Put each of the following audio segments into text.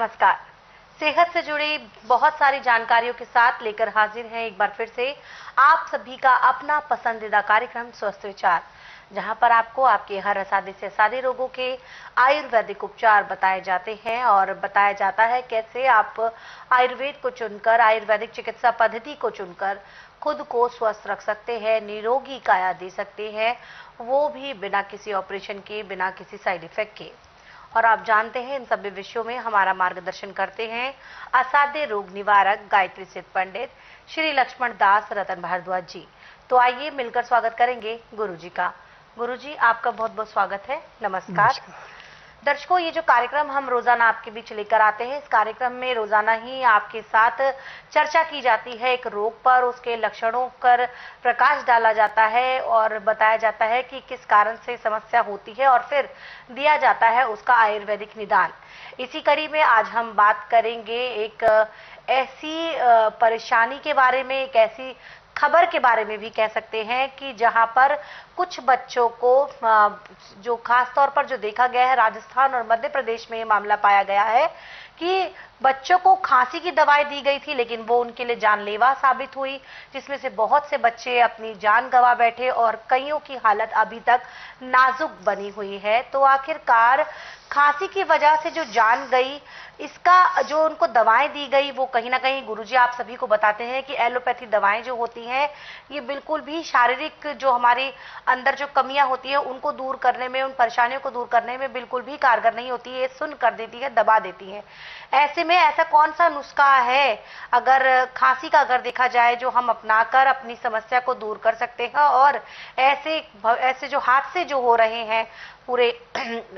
नमस्कार। सेहत से जुड़ी बहुत सारी जानकारियों के साथ लेकर हाजिर हैं एक बार फिर से आप सभी का अपना पसंदीदा कार्यक्रम स्वस्थ विचार, जहां पर आपको आपके हर असाध्य से असाध्य रोगों के आयुर्वेदिक उपचार बताए जाते हैं और बताया जाता है कैसे आप आयुर्वेद को चुनकर, आयुर्वेदिक चिकित्सा पद्धति को चुनकर खुद को स्वस्थ रख सकते हैं, निरोगी काया दे सकते हैं, वो भी बिना किसी ऑपरेशन के, बिना किसी साइड इफेक्ट के। और आप जानते हैं इन सभी विषयों में हमारा मार्गदर्शन करते हैं असाध्य रोग निवारक गायत्री सिद्ध पंडित श्री लक्ष्मण दास रतन भारद्वाज जी। तो आइए मिलकर स्वागत करेंगे गुरु जी का। गुरु जी, आपका बहुत बहुत स्वागत है। नमस्कार। दर्शकों, ये जो कार्यक्रम हम रोजाना आपके बीच लेकर आते हैं, इस कार्यक्रम में रोजाना ही आपके साथ चर्चा की जाती है एक रोग पर, उसके लक्षणों पर प्रकाश डाला जाता है और बताया जाता है कि किस कारण से समस्या होती है और फिर दिया जाता है उसका आयुर्वेदिक निदान। इसी कड़ी में आज हम बात करेंगे एक ऐसी परेशानी के बारे में, एक ऐसी खबर के बारे में भी कह सकते हैं कि जहां पर कुछ बच्चों को, जो खास तौर पर जो देखा गया है राजस्थान और मध्य प्रदेश में ये मामला पाया गया है कि बच्चों को खांसी की दवाई दी गई थी लेकिन वो उनके लिए जानलेवा साबित हुई, जिसमें से बहुत से बच्चे अपनी जान गंवा बैठे और कईयों की हालत अभी तक नाजुक बनी हुई है। तो आखिरकार खांसी की वजह से जो जान गई, इसका जो उनको दवाएं दी गई वो कहीं ना कहीं गुरुजी आप सभी को बताते हैं कि एलोपैथी दवाएं जो होती हैं ये बिल्कुल भी शारीरिक जो हमारे अंदर जो कमियां होती है उनको दूर करने में, उन परेशानियों को दूर करने में बिल्कुल भी कारगर नहीं होती है, ये सुन्न कर देती है, दबा देती है। ऐसे में ऐसा कौन सा नुस्खा है अगर खांसी का अगर देखा जाए जो हम अपनाकर अपनी समस्या को दूर कर सकते हैं और ऐसे जो हादसे जो हो रहे हैं पूरे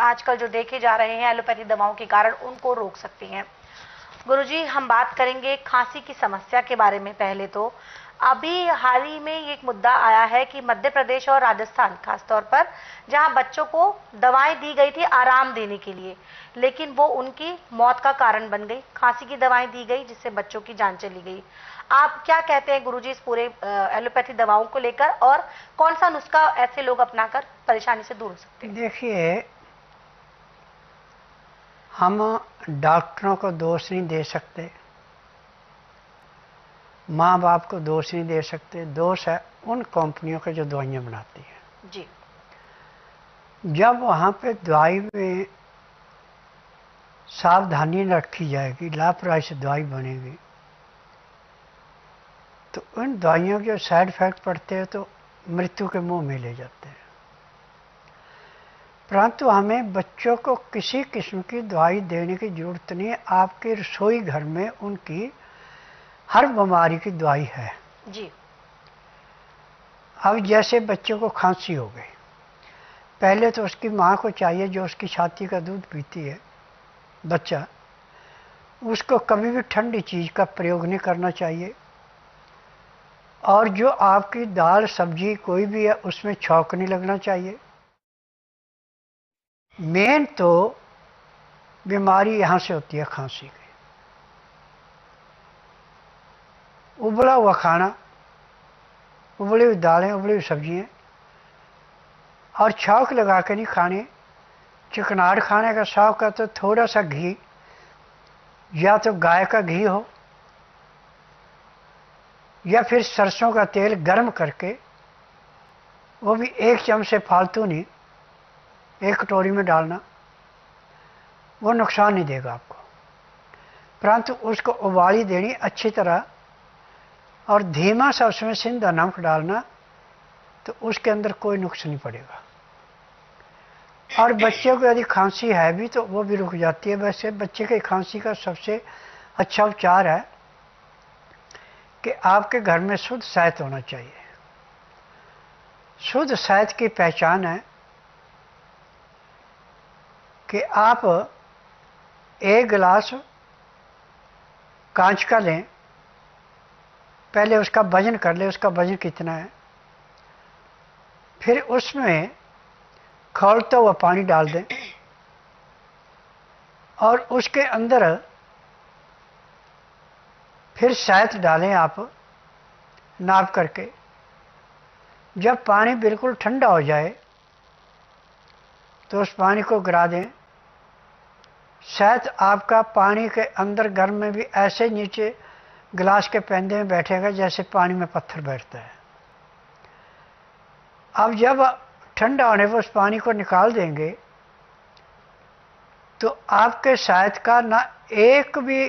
आजकल जो देखे जा रहे हैं एलोपैथी दवाओं के कारण, उनको रोक सकते हैं? गुरुजी, हम बात करेंगे खांसी की समस्या के बारे में। पहले तो अभी हाल ही में ये एक मुद्दा आया है कि मध्य प्रदेश और राजस्थान खास तौर पर, जहां बच्चों को दवाएं दी गई थी आराम देने के लिए, लेकिन वो उनकी मौत का कारण बन गई। खांसी की दवाएं दी गई जिससे बच्चों की जान चली गई। आप क्या कहते हैं गुरुजी इस पूरे एलोपैथी दवाओं को लेकर, और कौन सा नुस्खा ऐसे लोग अपनाकर परेशानी से दूर हो सकते हैं? देखिए, हम डॉक्टरों को दोष नहीं दे सकते, माँ बाप को दोष नहीं दे सकते, दोष है उन कंपनियों के जो दवाइयाँ बनाती हैं जी। जब वहाँ पे दवाई में सावधानी रखी जाएगी, लापरवाही से दवाई बनेगी, तो उन दवाइयों के साइड इफेक्ट पड़ते हैं तो मृत्यु के मुंह में ले जाते हैं। परंतु हमें बच्चों को किसी किस्म की दवाई देने की जरूरत नहीं है। आपके रसोई घर में उनकी हर बीमारी की दवाई है जी। अब जैसे बच्चों को खांसी हो गई, पहले तो उसकी माँ को चाहिए, जो उसकी छाती का दूध पीती है बच्चा, उसको कभी भी ठंडी चीज़ का प्रयोग नहीं करना चाहिए। और जो आपकी दाल सब्जी कोई भी है उसमें छौंक नहीं लगना चाहिए। मेन तो बीमारी यहाँ से होती है खांसी की। उबला हुआ खाना, उबली हुई दालें, उबली हुई सब्जियाँ और छौंक लगा के नहीं खाने। चिकनाहट खाने का शौक है तो थोड़ा सा घी, या तो गाय का घी हो या फिर सरसों का तेल गर्म करके, वो भी 1 चम्मच से फालतू नहीं, 1 कटोरी में डालना, वो नुकसान नहीं देगा आपको। परंतु उसको उबाली देनी अच्छी तरह और धीमा सा उसमें सिंधा नमक डालना, तो उसके अंदर कोई नुक्स नहीं पड़ेगा। और बच्चे को यदि खांसी है भी तो वो भी रुक जाती है। वैसे बच्चे की खांसी का सबसे अच्छा उपचार है कि आपके घर में शुद्ध शहद होना चाहिए। शुद्ध शहद की पहचान है कि आप 1 गिलास कांच का लें, पहले उसका वजन कर ले, उसका वजन कितना है, फिर उसमें खौलता हुआ पानी डाल दें और उसके अंदर फिर शहद डालें आप नाप करके। जब पानी बिल्कुल ठंडा हो जाए तो उस पानी को गिरा दें, शहद आपका पानी के अंदर गर्म में भी ऐसे नीचे गिलास के पैंदे में बैठेगा जैसे पानी में पत्थर बैठता है। अब जब ठंडा होने पर उस पानी को निकाल देंगे तो आपके शहद का ना एक भी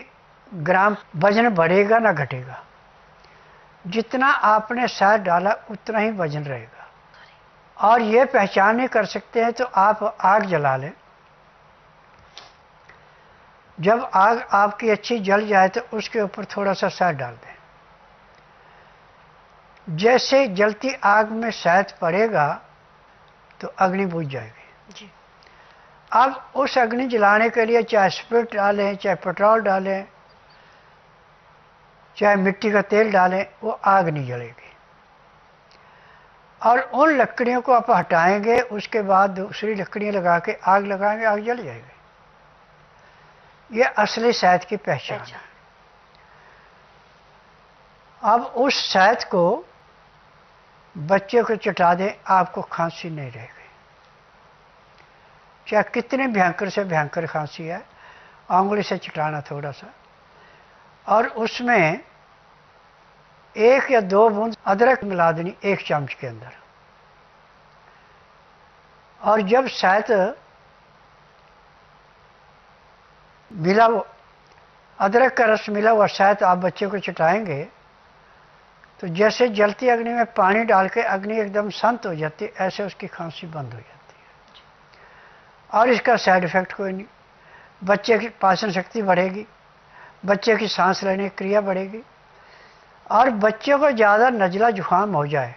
ग्राम वजन बढ़ेगा ना घटेगा। जितना आपने शहद डाला उतना ही वजन रहेगा। और ये पहचान नहीं कर सकते हैं तो आप आग जला लें। जब आग आपकी अच्छी जल जाए तो उसके ऊपर थोड़ा सा शहद डाल दें। जैसे जलती आग में शहद पड़ेगा तो अग्नि बुझ जाएगी जी। अब उस अग्नि जलाने के लिए चाहे स्पिरिट डालें, चाहे पेट्रोल डालें, चाहे मिट्टी का तेल डालें, वो आग नहीं जलेगी। और उन लकड़ियों को आप हटाएंगे, उसके बाद दूसरी लकड़ियां लगा के आग लगाएंगे, आग जल जाएगी। ये असली शहद की पहचान है। अब उस शहद को बच्चे को चटा दें, आपको खांसी नहीं रहेगी। चाहे कितने भयंकर से भयंकर खांसी है, आंगुली से चटाना थोड़ा सा, और उसमें 1 या 2 बूंद अदरक मिला देनी 1 चम्मच के अंदर। और जब शहद मिला वो अदरक का रस मिला हुआ शहद आप बच्चे को चटाएंगे तो जैसे जलती अग्नि में पानी डाल के अग्नि एकदम शांत हो जाती है, ऐसे उसकी खांसी बंद हो जाती है। और इसका साइड इफेक्ट कोई नहीं। बच्चे की पाचन शक्ति बढ़ेगी, बच्चे की सांस लेने की क्रिया बढ़ेगी। और बच्चे को ज़्यादा नज़ला जुकाम हो जाए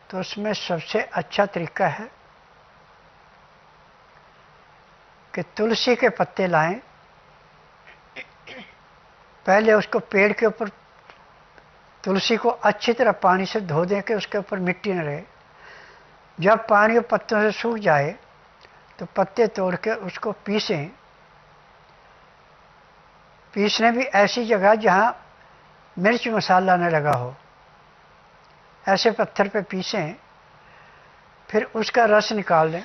तो उसमें सबसे अच्छा तरीका है कि तुलसी के पत्ते लाएं, पहले उसको पेड़ के ऊपर तुलसी को अच्छी तरह पानी से धो दें कि उसके ऊपर मिट्टी न रहे। जब पानी और पत्तों से सूख जाए तो पत्ते तोड़ के उसको पीसें। पीसने भी ऐसी जगह जहाँ मिर्च मसाला न लगा हो, ऐसे पत्थर पे पीसें। फिर उसका रस निकाल लें।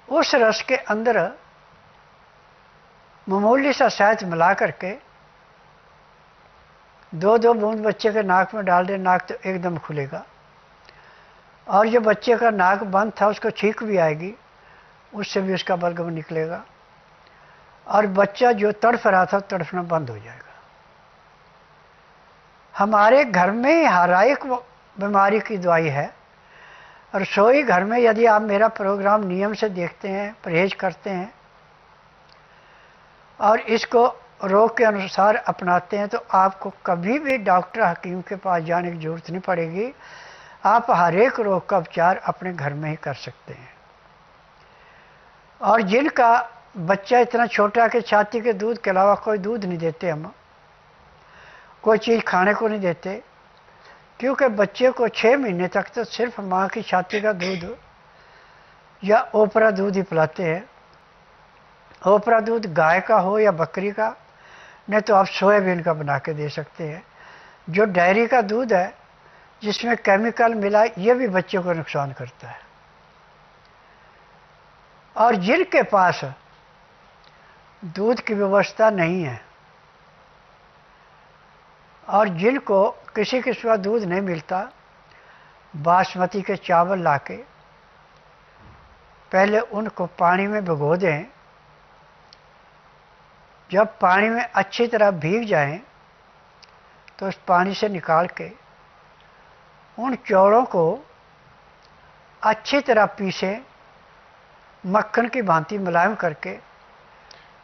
उस रस के अंदर मामूली सा शहद मिला करके 2-2 बूंद बच्चे के नाक में डाल दें। नाक तो एकदम खुलेगा और जो बच्चे का नाक बंद था उसको छींक भी आएगी, उससे भी उसका बलगम निकलेगा और बच्चा जो तड़फ रहा था तड़फना बंद हो जाएगा। हमारे घर में ही हर एक बीमारी की दवाई है। रसोई घर में यदि आप मेरा प्रोग्राम नियम से देखते हैं, परहेज करते हैं और इसको रोग के अनुसार अपनाते हैं तो आपको कभी भी डॉक्टर हकीम के पास जाने की जरूरत नहीं पड़ेगी। आप हर एक रोग का उपचार अपने घर में ही कर सकते हैं। और जिनका बच्चा इतना छोटा कि छाती के दूध के अलावा कोई दूध नहीं देते, हम कोई चीज़ खाने को नहीं देते, क्योंकि बच्चे को 6 महीने तक तो सिर्फ माँ की छाती का दूध या ओपरा दूध ही पिलाते हैं। ओपरा दूध गाय का हो या बकरी का, नहीं तो आप सोयाबीन का बना के दे सकते हैं। जो डेयरी का दूध है जिसमें केमिकल मिला, ये भी बच्चे को नुकसान करता है। और जिनके पास दूध की व्यवस्था नहीं है और जिनको किसी किस्म का दूध नहीं मिलता, बासमती के चावल लाके पहले उनको पानी में भिगो दें। जब पानी में अच्छी तरह भीग जाएं तो उस पानी से निकाल के उन चौलों को अच्छी तरह पीसें, मक्खन की भांति मुलायम करके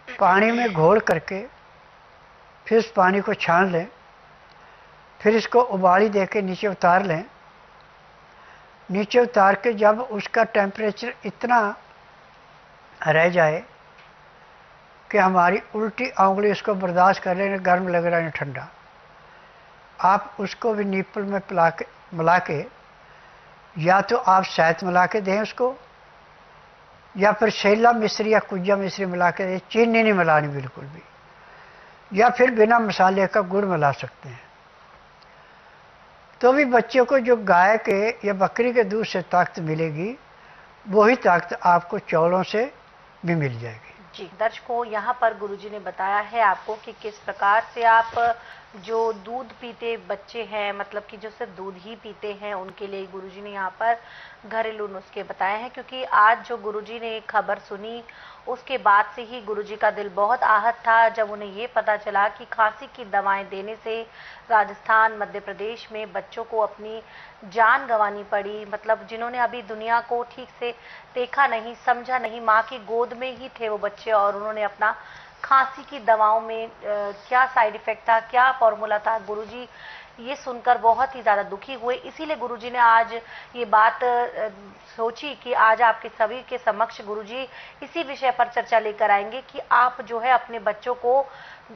पानी में घोल करके फिर उस पानी को छान लें। फिर इसको उबाली दे के नीचे उतार लें। नीचे उतार के जब उसका टेम्परेचर इतना रह जाए कि हमारी उल्टी आंगुली उसको बर्दाश्त कर लें, गर्म लग रहा है ठंडा, आप उसको भी नीपल में मिला के या तो आप शहद मिला के दें उसको, या फिर शैला मिश्री या कुज्जा मिश्री मिला के दें। चीनी नहीं मिलानी बिल्कुल भी, या फिर बिना मसाले का गुड़ मिला सकते हैं। तो भी बच्चे को जो गाय के या बकरी के दूध से ताकत मिलेगी, वही ताकत आपको चौलों से भी मिल जाएगी। जी, दर्शकों, यहाँ पर गुरुजी ने बताया है आपको कि किस प्रकार से आप जो दूध पीते बच्चे हैं, मतलब कि जो सिर्फ दूध ही पीते हैं, उनके लिए गुरुजी ने यहाँ पर घरेलू नुस्खे बताए हैं। क्योंकि आज जो गुरुजी ने खबर सुनी, उसके बाद से ही गुरुजी का दिल बहुत आहत था जब उन्हें ये पता चला कि खांसी की दवाएं देने से राजस्थान, मध्य प्रदेश में बच्चों को अपनी जान गंवानी पड़ी। मतलब जिन्होंने अभी दुनिया को ठीक से देखा नहीं, समझा नहीं, माँ की गोद में ही थे वो बच्चे, और उन्होंने अपना खांसी की दवाओं में क्या साइड इफेक्ट था, क्या फॉर्मूला था, गुरुजी ये सुनकर बहुत ही ज़्यादा दुखी हुए। इसीलिए गुरुजी ने आज ये बात सोची कि आज आपके सभी के समक्ष गुरुजी इसी विषय पर चर्चा लेकर आएंगे कि आप जो है अपने बच्चों को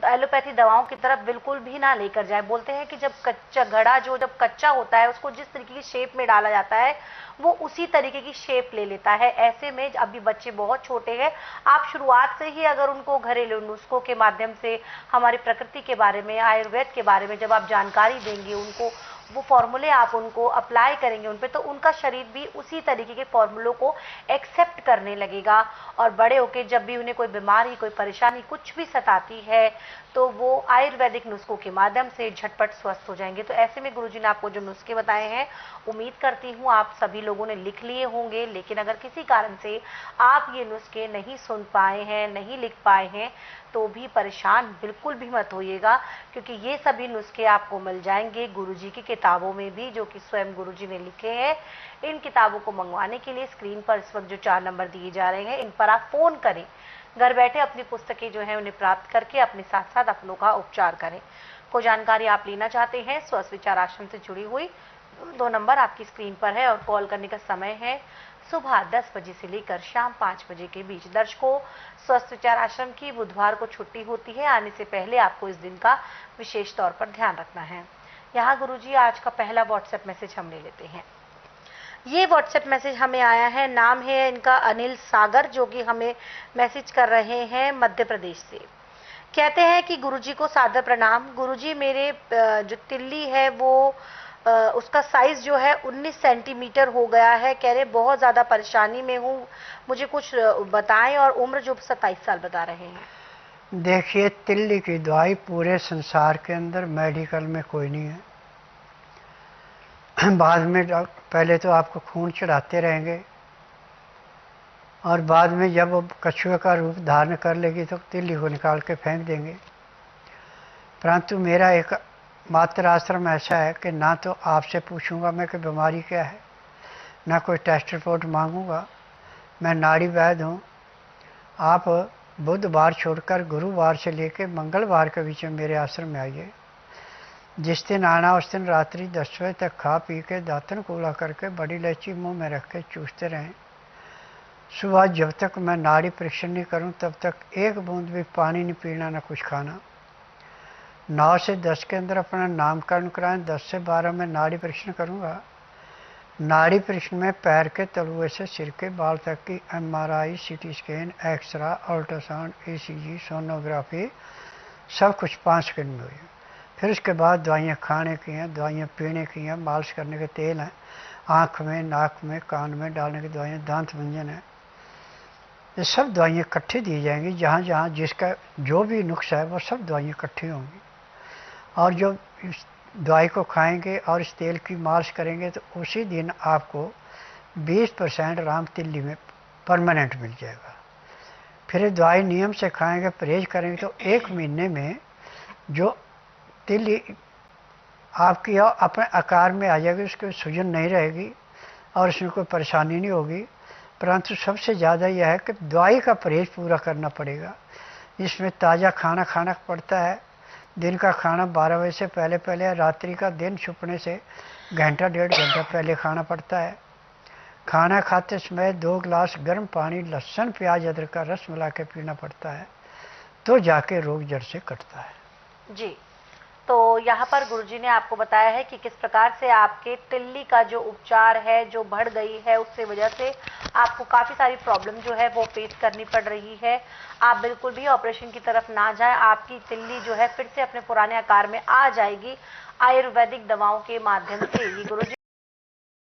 एलोपैथी दवाओं की तरफ बिल्कुल भी ना लेकर जाए। बोलते हैं कि जब कच्चा घड़ा जब कच्चा होता है, उसको जिस तरीके की शेप में डाला जाता है, वो उसी तरीके की शेप ले लेता है। ऐसे में अभी बच्चे बहुत छोटे हैं, आप शुरुआत से ही अगर उनको घरेलू नुस्खों के माध्यम से हमारी प्रकृति के बारे में, आयुर्वेद के बारे में जब आप जानकारी देंगे उनको, वो फॉर्मूले आप उनको अप्लाई करेंगे उन पे, तो उनका शरीर भी उसी तरीके के फॉर्मूलों को एक्सेप्ट करने लगेगा। और बड़े होकर जब भी उन्हें कोई बीमारी, कोई परेशानी कुछ भी सताती है, तो वो आयुर्वेदिक नुस्खों के माध्यम से झटपट स्वस्थ हो जाएंगे। तो ऐसे में गुरुजी ने आपको जो नुस्खे बताए हैं, उम्मीद करती हूँ आप सभी लोगों ने लिख लिए होंगे। लेकिन अगर किसी कारण से आप ये नुस्खे नहीं सुन पाए हैं, नहीं लिख पाए हैं, तो भी परेशान बिल्कुल भी मत होइएगा, क्योंकि ये सभी नुस्खे आपको मिल जाएंगे गुरुजी की किताबों में भी, जो कि स्वयं गुरुजी ने लिखे हैं। इन किताबों को मंगवाने के लिए स्क्रीन पर इस वक्त जो 4 नंबर दिए जा रहे हैं, इन पर आप फोन करें। घर बैठे अपनी पुस्तकें जो है उन्हें प्राप्त करके अपने साथ साथ अपनों का उपचार करें। कोई जानकारी आप लेना चाहते हैं स्वस्थ विचार आश्रम से जुड़ी हुई, 2 नंबर आपकी स्क्रीन पर है, और कॉल करने का समय है सुबह 10 बजे से लेकर शाम 5 बजे के बीच। दर्शकों, स्वस्थ विचार आश्रम की बुधवार को छुट्टी होती है, आने से पहले आपको इस दिन का विशेष तौर पर ध्यान रखना है। यहाँ गुरुजी आज का पहला व्हाट्सएप मैसेज हम ले लेते हैं। ये व्हाट्सएप मैसेज हमें आया है, नाम है इनका अनिल सागर, जो कि हमें मैसेज कर रहे हैं मध्य प्रदेश से। कहते हैं कि गुरुजी को सादर प्रणाम। गुरुजी, मेरे जो तिल्ली है वो उसका साइज जो है 19 सेंटीमीटर हो गया है। कह रहे बहुत ज़्यादा परेशानी में हूँ, मुझे कुछ बताएं। और उम्र जो 27 साल बता रहे हैं। देखिए, तिल्ली की दवाई पूरे संसार के अंदर मेडिकल में कोई नहीं है। बाद में पहले तो आपको खून चढ़ाते रहेंगे, और बाद में जब कछुए का रूप धारण कर लेगी तो तिल्ली को निकाल के फेंक देंगे। परंतु मेरा एक मात्र आश्रम ऐसा है कि ना तो आपसे पूछूंगा मैं कि बीमारी क्या है, ना कोई टेस्ट रिपोर्ट मांगूंगा। मैं नाड़ी वैद्य हूँ। आप बुधवार छोड़कर गुरुवार से लेकर मंगलवार के बीच में मेरे आश्रम में आइए। जिस दिन आना उस दिन रात्रि 10 बजे तक खा पी के दातन कूला करके बड़ी इलायची मुंह में रख के चूसते रहें। सुबह जब तक मैं नाड़ी परीक्षण नहीं करूं तब तक एक बूंद भी पानी नहीं पीना, ना कुछ खाना। 9 से 10 के अंदर अपना नामकरण कराएं। 10 से 12 में नाड़ी परीक्षण करूंगा। नाड़ी परीक्षण में पैर के तलुए से सिर के बाल तक की MRI, CT scan, X-ray, ultrasound, ECG, sonography, सब कुछ 5 सेकंड में हुई। फिर उसके बाद दवाइयाँ खाने की हैं, दवाइयाँ पीने की हैं, मालिश करने के तेल हैं, आँख में, नाक में, कान में डालने की दवाइयाँ, दांत मंजन है, ये सब दवाइयाँ इकट्ठी दी जाएंगी। जहाँ जहाँ जिसका जो भी नुक्स है वो सब दवाइयाँ इकट्ठी होंगी। और जो इस दवाई को खाएंगे और इस तेल की मालिश करेंगे तो उसी दिन आपको 20% आराम तिल्ली में परमानेंट मिल जाएगा। फिर दवाई नियम से खाएंगे, परहेज करेंगे तो 1 महीने में जो तिल्ली आपकी अपने आकार में आ जाएगी, उसकी सूजन नहीं रहेगी और उसमें कोई परेशानी नहीं होगी। परंतु सबसे ज़्यादा यह है कि दवाई का परहेज पूरा करना पड़ेगा। इसमें ताज़ा खाना खाना पड़ता है। दिन का खाना 12 बजे से पहले पहले, रात्रि का दिन छुपने से घंटा 1.5 घंटा पहले खाना पड़ता है। खाना खाते समय 2 गिलास गर्म पानी, लहसुन, प्याज, अदरक का रस मिला के पीना पड़ता है, तो जाके रोग जड़ से कटता है। जी, तो यहाँ पर गुरुजी ने आपको बताया है कि किस प्रकार से आपके तिल्ली का जो उपचार है, जो बढ़ गई है, उससे वजह से आपको काफ़ी सारी प्रॉब्लम जो है वो फेस करनी पड़ रही है। आप बिल्कुल भी ऑपरेशन की तरफ ना जाएं, आपकी तिल्ली जो है फिर से अपने पुराने आकार में आ जाएगी आयुर्वेदिक दवाओं के माध्यम से। ये गुरुजी